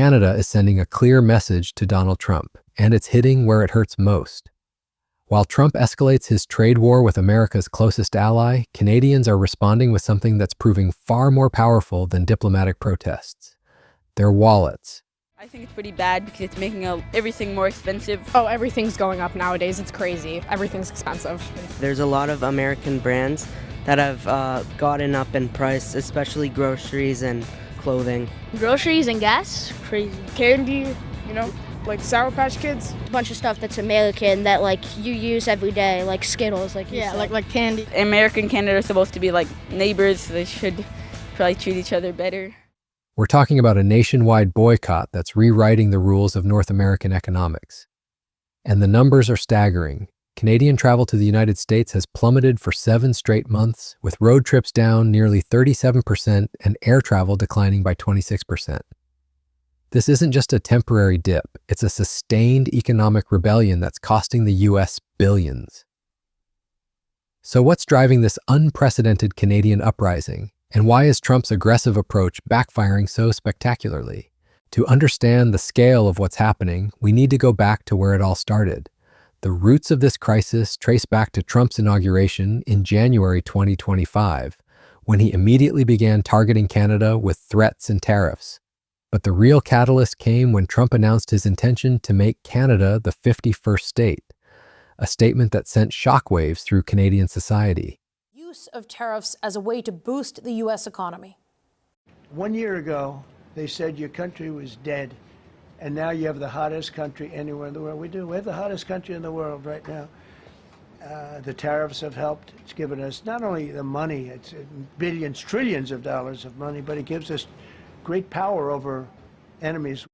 Canada is sending a clear message to Donald Trump, and it's hitting where it hurts most. While Trump escalates his trade war with America's closest ally, Canadians are responding with something that's proving far more powerful than diplomatic protests: their wallets. I think it's pretty bad because it's making everything more expensive. Oh, everything's going up nowadays. It's crazy. Everything's expensive. There's a lot of American brands that have gotten up in price, especially groceries and clothing. Groceries and gas, crazy. Candy, like Sour Patch Kids. A bunch of stuff that's American that like you use every day, like Skittles, like you said. like candy. America and Canada are supposed to be like neighbors, so they should probably treat each other better. We're talking about a nationwide boycott that's rewriting the rules of North American economics. And the numbers are staggering. Canadian travel to the United States has plummeted for 7 straight months, with road trips down nearly 37% and air travel declining by 26%. This isn't just a temporary dip, it's a sustained economic rebellion that's costing the US billions. So what's driving this unprecedented Canadian uprising? And why is Trump's aggressive approach backfiring so spectacularly? To understand the scale of what's happening, we need to go back to where it all started. The roots of this crisis trace back to Trump's inauguration in January 2025, when he immediately began targeting Canada with threats and tariffs. But the real catalyst came when Trump announced his intention to make Canada the 51st state, a statement that sent shockwaves through Canadian society. Use of tariffs as a way to boost the U.S. economy. 1 year ago, they said your country was dead, and now you have the hottest country anywhere in the world. We do. We have the hottest country in the world right now. The tariffs have helped. It's given us not only the money, it's billions, trillions of dollars of money, but it gives us great power over enemies.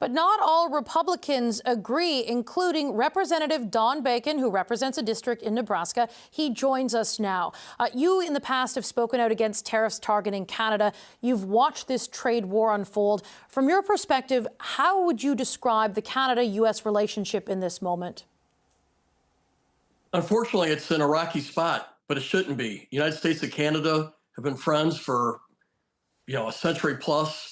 But not all Republicans agree, including Representative Don Bacon, who represents a district in Nebraska. He joins us now. You in the past have spoken out against tariffs targeting Canada. You've watched this trade war unfold. From your perspective, how would you describe the Canada-U.S. relationship in this moment? Unfortunately, it's in a rocky spot, but it shouldn't be. The United States and Canada have been friends for, a century plus.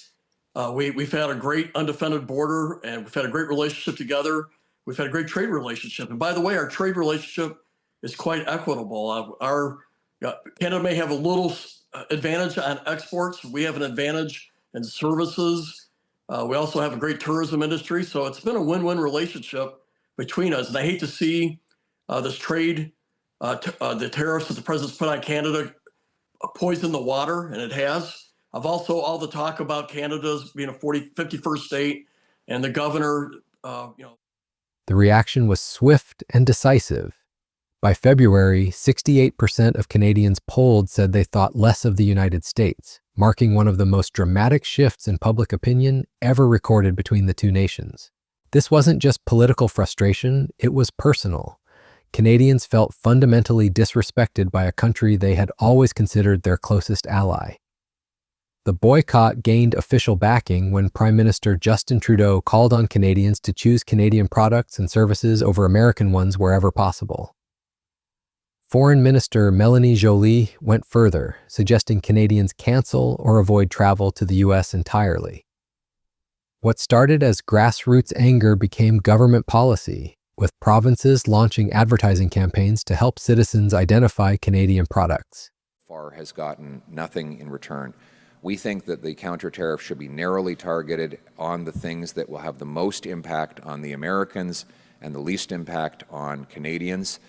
We've had a great undefended border, and we've had a great relationship together. We've had a great trade relationship. And by the way, our trade relationship is quite equitable. Canada may have a little advantage on exports. We have an advantage in services. We also have a great tourism industry. So it's been a win-win relationship between us. And I hate to see this trade, the tariffs that the president's put on Canada poison the water, and it has. I've also all the talk about Canada's being a 51st state and the governor, The reaction was swift and decisive. By February, 68% of Canadians polled said they thought less of the United States, marking one of the most dramatic shifts in public opinion ever recorded between the two nations. This wasn't just political frustration, it was personal. Canadians felt fundamentally disrespected by a country they had always considered their closest ally. The boycott gained official backing when Prime Minister Justin Trudeau called on Canadians to choose Canadian products and services over American ones wherever possible. Foreign Minister Mélanie Joly went further, suggesting Canadians cancel or avoid travel to the U.S. entirely. What started as grassroots anger became government policy, with provinces launching advertising campaigns to help citizens identify Canadian products. FAR has gotten nothing in return. We think that the counter-tariff should be narrowly targeted on the things that will have the most impact on the Americans and the least impact on Canadians.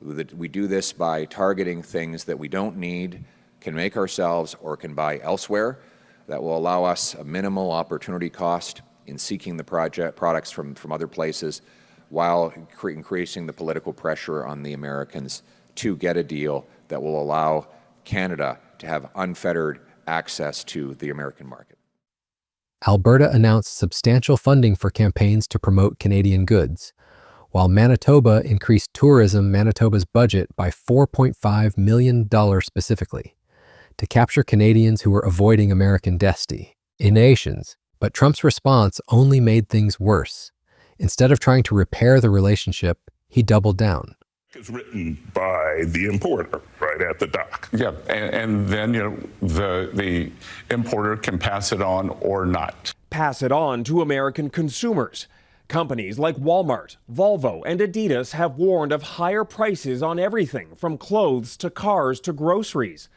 We do this by targeting things that we don't need, can make ourselves, or can buy elsewhere. That will allow us a minimal opportunity cost in seeking the products from other places, while increasing the political pressure on the Americans to get a deal that will allow Canada to have unfettered access to the American market. Alberta announced substantial funding for campaigns to promote Canadian goods, while Manitoba increased Manitoba's budget by $4.5 million specifically, to capture Canadians who were avoiding American destinations. But Trump's response only made things worse. Instead of trying to repair the relationship, he doubled down. It's written by the importer right at the dock. Yeah, and then the importer can pass it on or not. pass it on to American consumers. Companies like Walmart, Volvo, and Adidas have warned of higher prices on everything from clothes to cars to groceries.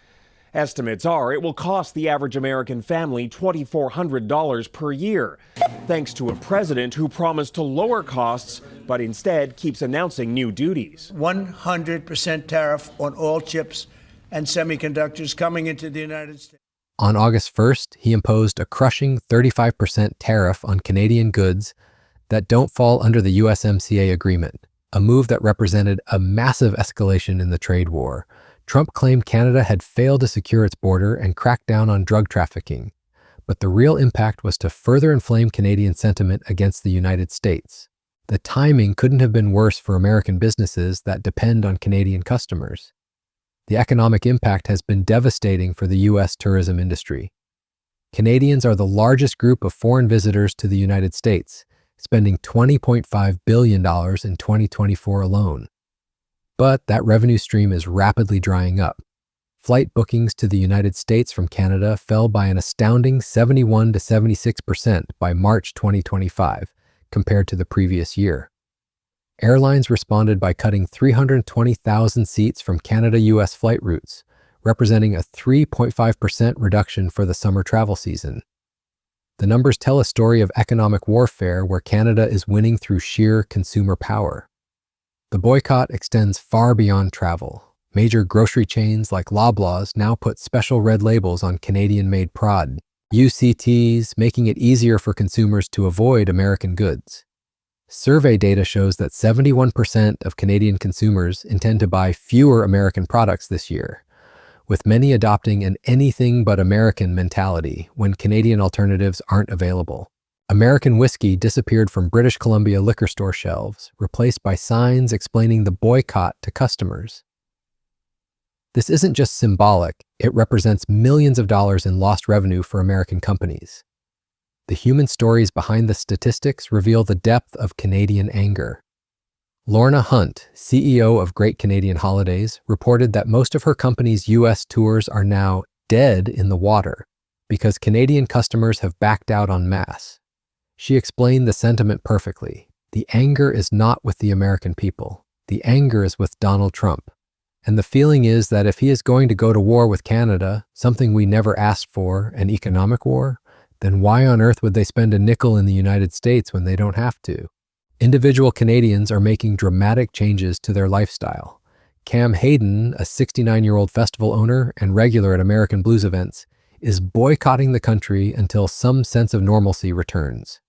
Estimates are it will cost the average American family $2,400 per year, thanks to a president who promised to lower costs, but instead keeps announcing new duties. 100% tariff on all chips and semiconductors coming into the United States. On August 1st, he imposed a crushing 35% tariff on Canadian goods that don't fall under the USMCA agreement, a move that represented a massive escalation in the trade war. Trump claimed Canada had failed to secure its border and crack down on drug trafficking, but the real impact was to further inflame Canadian sentiment against the United States. The timing couldn't have been worse for American businesses that depend on Canadian customers. The economic impact has been devastating for the U.S. tourism industry. Canadians are the largest group of foreign visitors to the United States, spending $20.5 billion in 2024 alone. But that revenue stream is rapidly drying up. Flight bookings to the United States from Canada fell by an astounding 71 to 76% by March 2025, compared to the previous year. Airlines responded by cutting 320,000 seats from Canada-US flight routes, representing a 3.5% reduction for the summer travel season. The numbers tell a story of economic warfare where Canada is winning through sheer consumer power. The boycott extends far beyond travel. Major grocery chains like Loblaws now put special red labels on Canadian-made prod, UCTs, making it easier for consumers to avoid American goods. Survey data shows that 71% of Canadian consumers intend to buy fewer American products this year, with many adopting an anything but American mentality when Canadian alternatives aren't available. American whiskey disappeared from British Columbia liquor store shelves, replaced by signs explaining the boycott to customers. This isn't just symbolic, it represents millions of dollars in lost revenue for American companies. The human stories behind the statistics reveal the depth of Canadian anger. Lorna Hunt, CEO of Great Canadian Holidays, reported that most of her company's U.S. tours are now dead in the water because Canadian customers have backed out en masse. She explained the sentiment perfectly. The anger is not with the American people. The anger is with Donald Trump. And the feeling is that if he is going to go to war with Canada, something we never asked for, an economic war, then why on earth would they spend a nickel in the United States when they don't have to? Individual Canadians are making dramatic changes to their lifestyle. Cam Hayden, a 69-year-old festival owner and regular at American blues events, is boycotting the country until some sense of normalcy returns.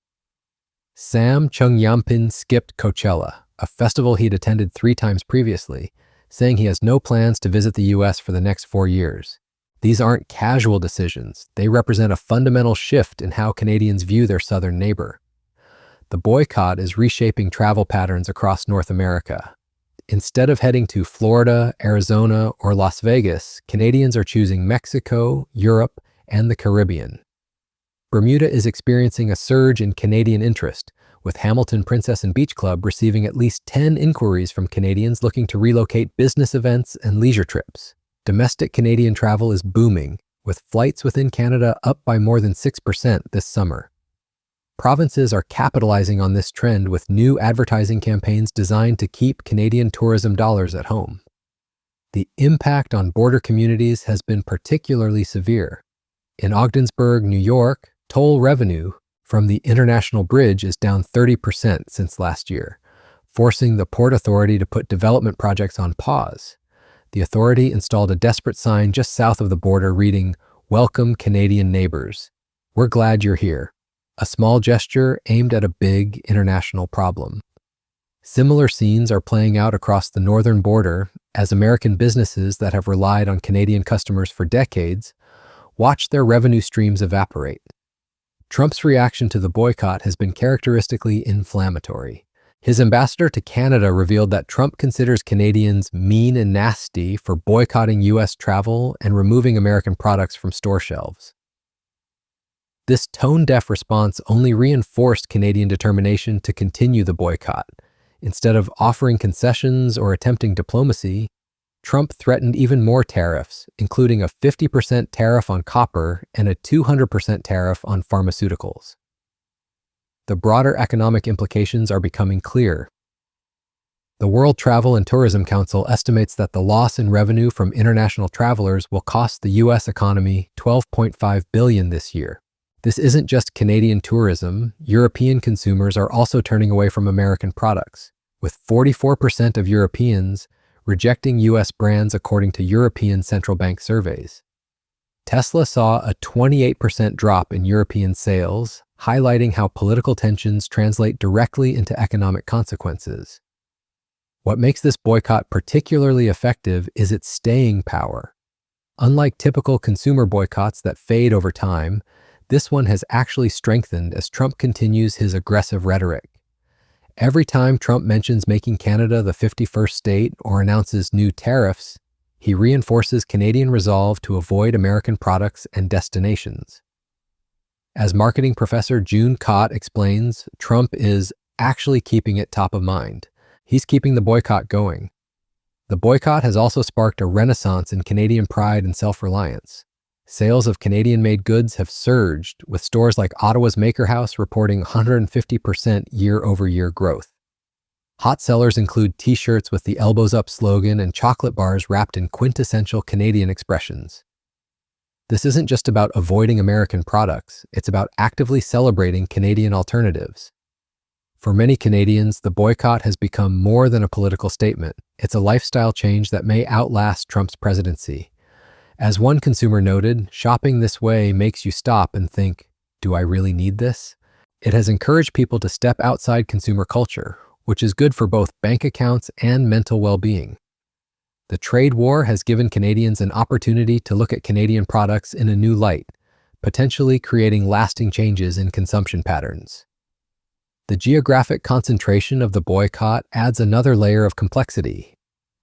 Sam Chung Yampin skipped Coachella, a festival he'd attended 3 times previously, saying he has no plans to visit the U.S. for the next 4 years. These aren't casual decisions. They represent a fundamental shift in how Canadians view their southern neighbor. The boycott is reshaping travel patterns across North America. Instead of heading to Florida, Arizona, or Las Vegas, Canadians are choosing Mexico, Europe, and the Caribbean. Bermuda is experiencing a surge in Canadian interest, with Hamilton Princess and Beach Club receiving at least 10 inquiries from Canadians looking to relocate business events and leisure trips. Domestic Canadian travel is booming, with flights within Canada up by more than 6% this summer. Provinces are capitalizing on this trend with new advertising campaigns designed to keep Canadian tourism dollars at home. The impact on border communities has been particularly severe. In Ogdensburg, New York, toll revenue from the International Bridge is down 30% since last year, forcing the Port Authority to put development projects on pause. The authority installed a desperate sign just south of the border reading, "Welcome Canadian neighbors. We're glad you're here." A small gesture aimed at a big international problem. Similar scenes are playing out across the northern border as American businesses that have relied on Canadian customers for decades watch their revenue streams evaporate. Trump's reaction to the boycott has been characteristically inflammatory. His ambassador to Canada revealed that Trump considers Canadians mean and nasty for boycotting U.S. travel and removing American products from store shelves. This tone-deaf response only reinforced Canadian determination to continue the boycott. Instead of offering concessions or attempting diplomacy, Trump threatened even more tariffs, including a 50% tariff on copper and a 200% tariff on pharmaceuticals. the broader economic implications are becoming clear. The World Travel and Tourism Council estimates that the loss in revenue from international travelers will cost the U.S. economy $12.5 billion this year. This isn't just Canadian tourism. European consumers are also turning away from American products, with 44% of Europeans rejecting U.S. brands according to European central bank surveys. Tesla saw a 28% drop in European sales, highlighting how political tensions translate directly into economic consequences. What makes this boycott particularly effective is its staying power. Unlike typical consumer boycotts that fade over time, this one has actually strengthened as Trump continues his aggressive rhetoric. Every time Trump mentions making Canada the 51st state or announces new tariffs, he reinforces Canadian resolve to avoid American products and destinations. As marketing professor June Cott explains, Trump is actually keeping it top of mind. He's keeping the boycott going. The boycott has also sparked a renaissance in Canadian pride and self-reliance. Sales of Canadian-made goods have surged, with stores like Ottawa's Maker House reporting 150% year-over-year growth. Hot sellers include T-shirts with the Elbows Up slogan and chocolate bars wrapped in quintessential Canadian expressions. This isn't just about avoiding American products, it's about actively celebrating Canadian alternatives. For many Canadians, the boycott has become more than a political statement. It's a lifestyle change that may outlast Trump's presidency. As one consumer noted, shopping this way makes you stop and think, do I really need this? It has encouraged people to step outside consumer culture, which is good for both bank accounts and mental well-being. The trade war has given Canadians an opportunity to look at Canadian products in a new light, potentially creating lasting changes in consumption patterns. The geographic concentration of the boycott adds another layer of complexity.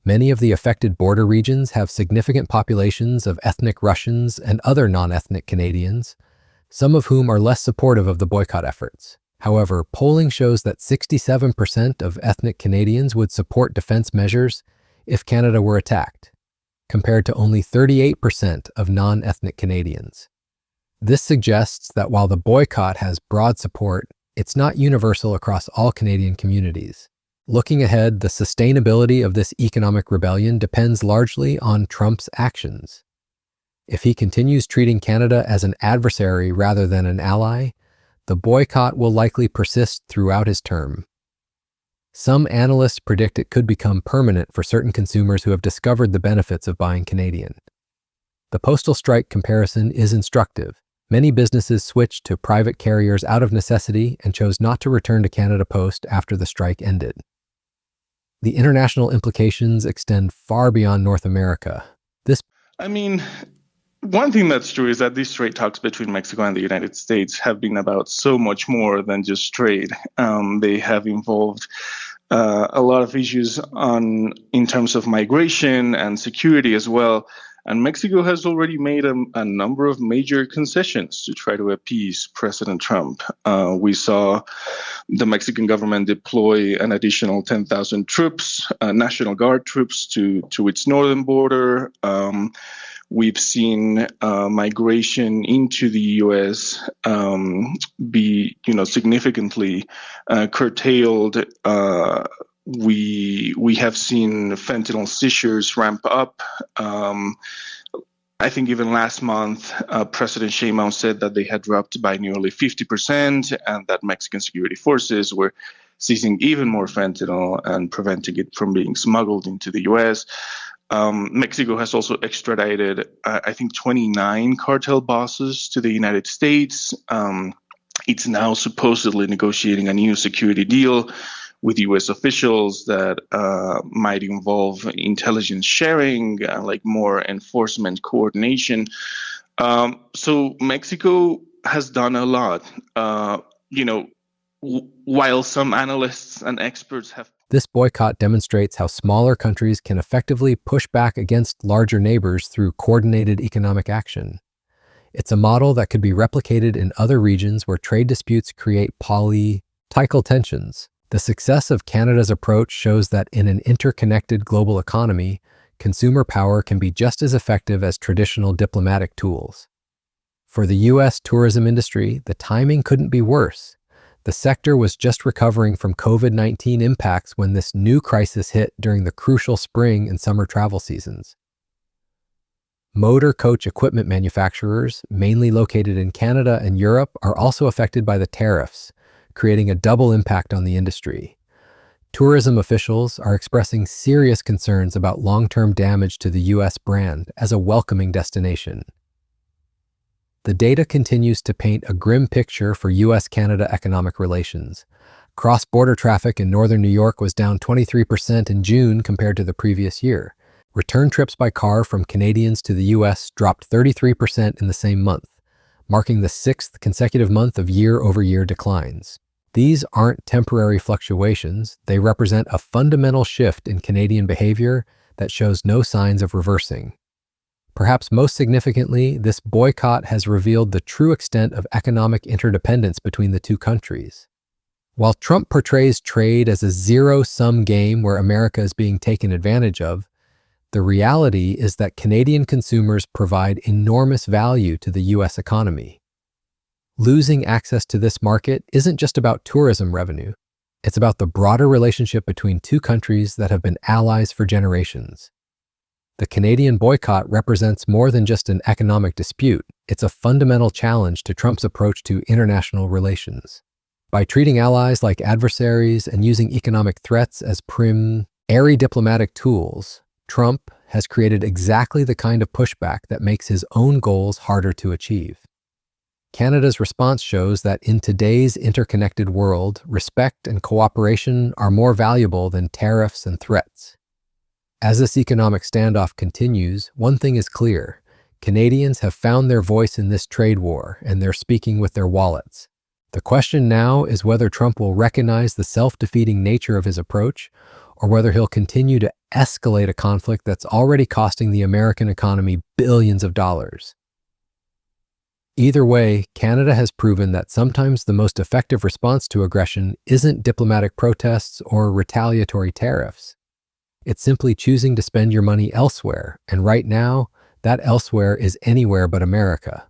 Many of the affected border regions have significant populations of ethnic Russians and other non-ethnic Canadians, some of whom are less supportive of the boycott efforts. However, polling shows that 67% of ethnic Canadians would support defense measures if Canada were attacked, compared to only 38% of non-ethnic Canadians. This suggests that while the boycott has broad support, it's not universal across all Canadian communities. Looking ahead, the sustainability of this economic rebellion depends largely on Trump's actions. If he continues treating Canada as an adversary rather than an ally, the boycott will likely persist throughout his term. Some analysts predict it could become permanent for certain consumers who have discovered the benefits of buying Canadian. The postal strike comparison is instructive. Many businesses switched to private carriers out of necessity and chose not to return to Canada Post after the strike ended. The international implications extend far beyond North America. One thing that's true is that these trade talks between Mexico and the United States have been about so much more than just trade. They have involved a lot of issues in terms of migration and security as well. And Mexico has already made a number of major concessions to try to appease President Trump. We saw the Mexican government deploy an additional 10,000 troops, National Guard troops to its northern border. We've seen migration into the U.S. Be, significantly curtailed. We have seen fentanyl seizures ramp up. I think even last month, President Sheinbaum said that they had dropped by nearly 50% and that Mexican security forces were seizing even more fentanyl and preventing it from being smuggled into the U.S. Mexico has also extradited, I think, 29 cartel bosses to the United States. It's now supposedly negotiating a new security deal with U.S. officials that might involve intelligence sharing, like more enforcement coordination. So Mexico has done a lot. While some analysts and experts have... This boycott demonstrates how smaller countries can effectively push back against larger neighbors through coordinated economic action. It's a model that could be replicated in other regions where trade disputes create political tensions. The success of Canada's approach shows that in an interconnected global economy, consumer power can be just as effective as traditional diplomatic tools. For the U.S. tourism industry, the timing couldn't be worse. The sector was just recovering from COVID-19 impacts when this new crisis hit during the crucial spring and summer travel seasons. Motor coach equipment manufacturers, mainly located in Canada and Europe, are also affected by the tariffs, creating a double impact on the industry. Tourism officials are expressing serious concerns about long-term damage to the U.S. brand as a welcoming destination. The data continues to paint a grim picture for U.S.-Canada economic relations. Cross-border traffic in northern New York was down 23% in June compared to the previous year. Return trips by car from Canadians to the U.S. dropped 33% in the same month, marking the sixth consecutive month of year-over-year declines. These aren't temporary fluctuations. They represent a fundamental shift in Canadian behavior that shows no signs of reversing. Perhaps most significantly, this boycott has revealed the true extent of economic interdependence between the two countries. While Trump portrays trade as a zero-sum game where America is being taken advantage of, the reality is that Canadian consumers provide enormous value to the U.S. economy. Losing access to this market isn't just about tourism revenue. It's about the broader relationship between two countries that have been allies for generations. The Canadian boycott represents more than just an economic dispute. It's a fundamental challenge to Trump's approach to international relations. By treating allies like adversaries and using economic threats as airy diplomatic tools, Trump has created exactly the kind of pushback that makes his own goals harder to achieve. Canada's response shows that in today's interconnected world, respect and cooperation are more valuable than tariffs and threats. As this economic standoff continues, one thing is clear: Canadians have found their voice in this trade war, and they're speaking with their wallets. The question now is whether Trump will recognize the self-defeating nature of his approach, or whether he'll continue to escalate a conflict that's already costing the American economy billions of dollars. Either way, Canada has proven that sometimes the most effective response to aggression isn't diplomatic protests or retaliatory tariffs. It's simply choosing to spend your money elsewhere, and right now, that elsewhere is anywhere but America.